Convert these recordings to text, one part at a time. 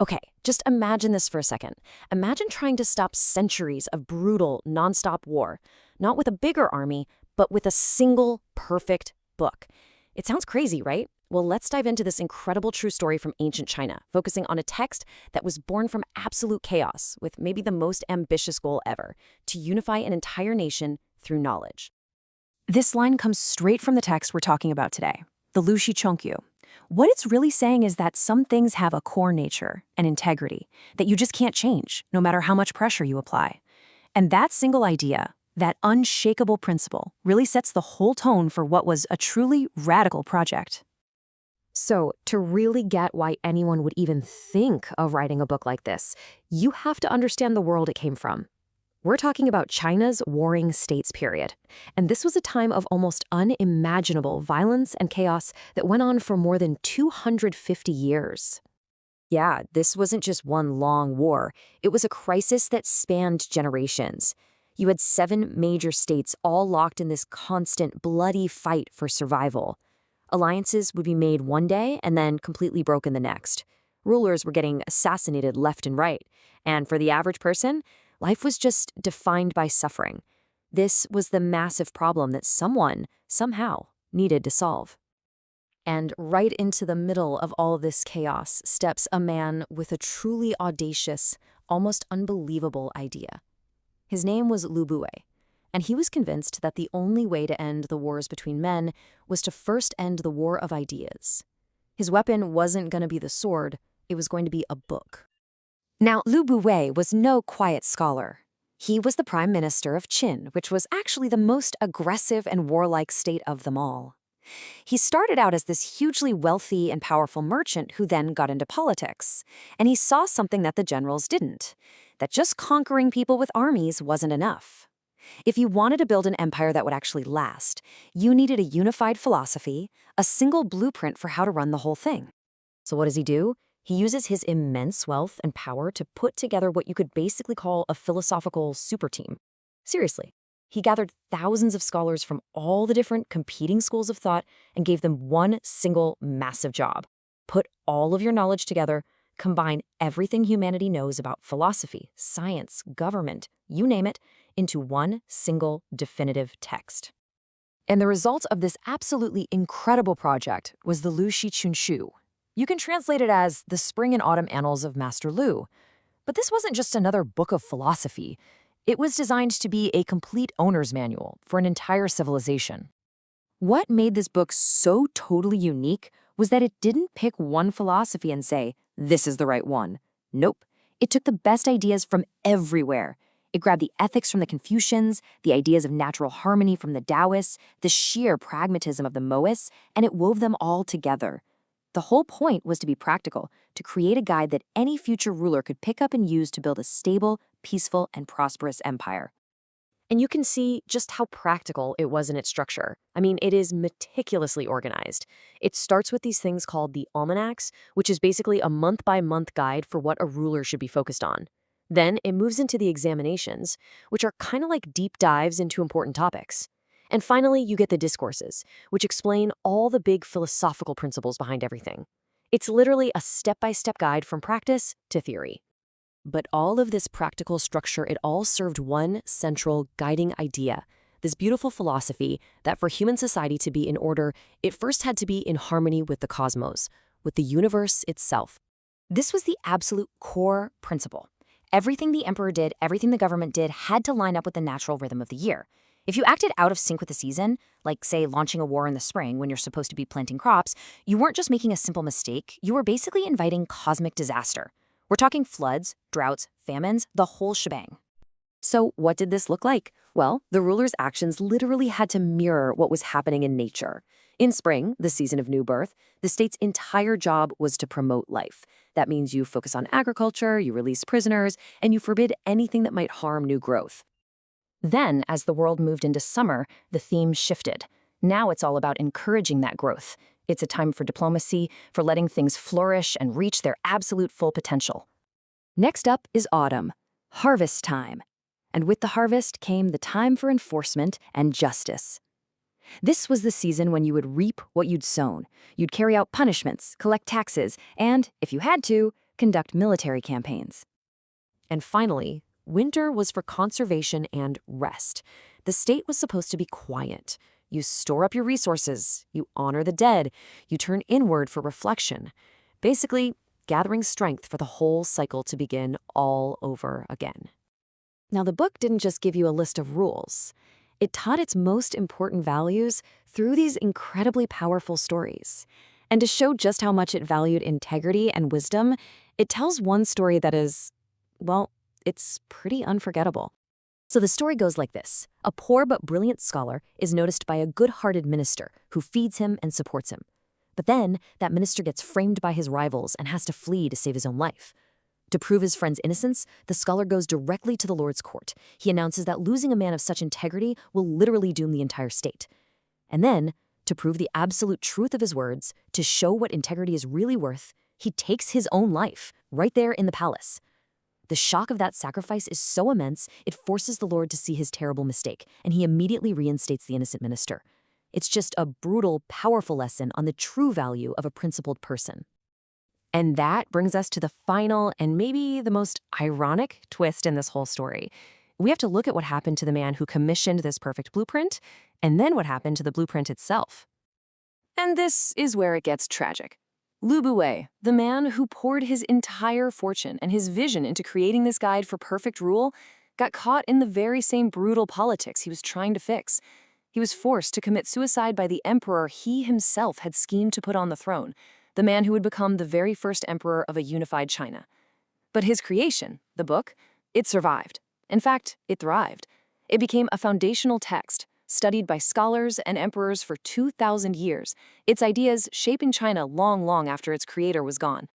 Okay, just imagine this for a second. Imagine trying to stop centuries of brutal, nonstop war, not with a bigger army, but with a single perfect book. It sounds crazy, right? Well, let's dive into this incredible true story from ancient China, focusing on a text that was born from absolute chaos, with maybe the most ambitious goal ever, to unify an entire nation through knowledge. This line comes straight from the text we're talking about today, the Lüshi Chunqiu. What it's really saying is that some things have a core nature, an integrity, that you just can't change, no matter how much pressure you apply. And that single idea, that unshakable principle, really sets the whole tone for what was a truly radical project. So, to really get why anyone would even think of writing a book like this, you have to understand the world it came from. We're talking about China's Warring States period. And this was a time of almost unimaginable violence and chaos that went on for more than 250 years. Yeah, this wasn't just one long war. It was a crisis that spanned generations. You had 7 major states all locked in this constant, bloody fight for survival. Alliances would be made one day and then completely broken the next. Rulers were getting assassinated left and right. And for the average person, life was just defined by suffering. This was the massive problem that someone, somehow, needed to solve. And right into the middle of all this chaos steps a man with a truly audacious, almost unbelievable idea. His name was Lü Buwei, and he was convinced that the only way to end the wars between men was to first end the war of ideas. His weapon wasn't going to be the sword, it was going to be a book. Now, Lü Buwei was no quiet scholar. He was the prime minister of Qin, which was actually the most aggressive and warlike state of them all. He started out as this hugely wealthy and powerful merchant who then got into politics, and he saw something that the generals didn't, that just conquering people with armies wasn't enough. If you wanted to build an empire that would actually last, you needed a unified philosophy, a single blueprint for how to run the whole thing. So what does he do? He uses his immense wealth and power to put together what you could basically call a philosophical super team. Seriously, he gathered thousands of scholars from all the different competing schools of thought and gave them one single massive job. Put all of your knowledge together, combine everything humanity knows about philosophy, science, government, you name it, into one single definitive text. And the result of this absolutely incredible project was the Lüshi Chunqiu. You can translate it as the Spring and Autumn Annals of Master Lü. But this wasn't just another book of philosophy. It was designed to be a complete owner's manual for an entire civilization. What made this book so totally unique was that it didn't pick one philosophy and say, this is the right one. Nope. It took the best ideas from everywhere. It grabbed the ethics from the Confucians, the ideas of natural harmony from the Daoists, the sheer pragmatism of the Mohists, and it wove them all together. The whole point was to be practical, to create a guide that any future ruler could pick up and use to build a stable, peaceful, and prosperous empire. And you can see just how practical it was in its structure. I mean, it is meticulously organized. It starts with these things called the almanacs, which is basically a month-by-month guide for what a ruler should be focused on. Then it moves into the examinations, which are kind of like deep dives into important topics. And finally, you get the discourses, which explain all the big philosophical principles behind everything. It's literally a step-by-step guide from practice to theory. But all of this practical structure, it all served one central guiding idea, this beautiful philosophy that for human society to be in order, it first had to be in harmony with the cosmos, with the universe itself. This was the absolute core principle. Everything the emperor did, everything the government did, had to line up with the natural rhythm of the year. If you acted out of sync with the season, like, say, launching a war in the spring when you're supposed to be planting crops, you weren't just making a simple mistake, you were basically inviting cosmic disaster. We're talking floods, droughts, famines, the whole shebang. So what did this look like? Well, the ruler's actions literally had to mirror what was happening in nature. In spring, the season of new birth, the state's entire job was to promote life. That means you focus on agriculture, you release prisoners, and you forbid anything that might harm new growth. Then, as the world moved into summer, the theme shifted. Now it's all about encouraging that growth. It's a time for diplomacy, for letting things flourish and reach their absolute full potential. Next up is autumn, harvest time. And with the harvest came the time for enforcement and justice. This was the season when you would reap what you'd sown. You'd carry out punishments, collect taxes, and, if you had to, conduct military campaigns. And finally, winter was for conservation and rest. The state was supposed to be quiet. You store up your resources, you honor the dead, you turn inward for reflection. Basically, gathering strength for the whole cycle to begin all over again. Now, the book didn't just give you a list of rules. It taught its most important values through these incredibly powerful stories. And to show just how much it valued integrity and wisdom, it tells one story that is, well, it's pretty unforgettable. So the story goes like this. A poor but brilliant scholar is noticed by a good-hearted minister who feeds him and supports him. But then, that minister gets framed by his rivals and has to flee to save his own life. To prove his friend's innocence, the scholar goes directly to the Lord's court. He announces that losing a man of such integrity will literally doom the entire state. And then, to prove the absolute truth of his words, to show what integrity is really worth, he takes his own life, right there in the palace. The shock of that sacrifice is so immense, it forces the Lord to see his terrible mistake, and he immediately reinstates the innocent minister. It's just a brutal, powerful lesson on the true value of a principled person. And that brings us to the final and maybe the most ironic twist in this whole story. We have to look at what happened to the man who commissioned this perfect blueprint, and then what happened to the blueprint itself. And this is where it gets tragic. Lü Buwei, the man who poured his entire fortune and his vision into creating this guide for perfect rule, got caught in the very same brutal politics he was trying to fix. He was forced to commit suicide by the emperor he himself had schemed to put on the throne, the man who would become the very first emperor of a unified China. But his creation, the book, it survived. In fact, it thrived. It became a foundational text, studied by scholars and emperors for 2,000 years, its ideas shaping China long after its creator was gone.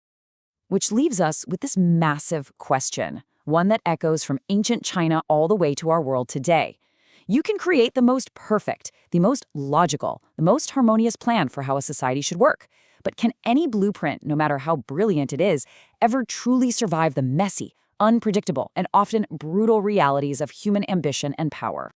Which leaves us with this massive question, one that echoes from ancient China all the way to our world today. You can create the most perfect, the most logical, the most harmonious plan for how a society should work. But can any blueprint, no matter how brilliant it is, ever truly survive the messy, unpredictable, and often brutal realities of human ambition and power?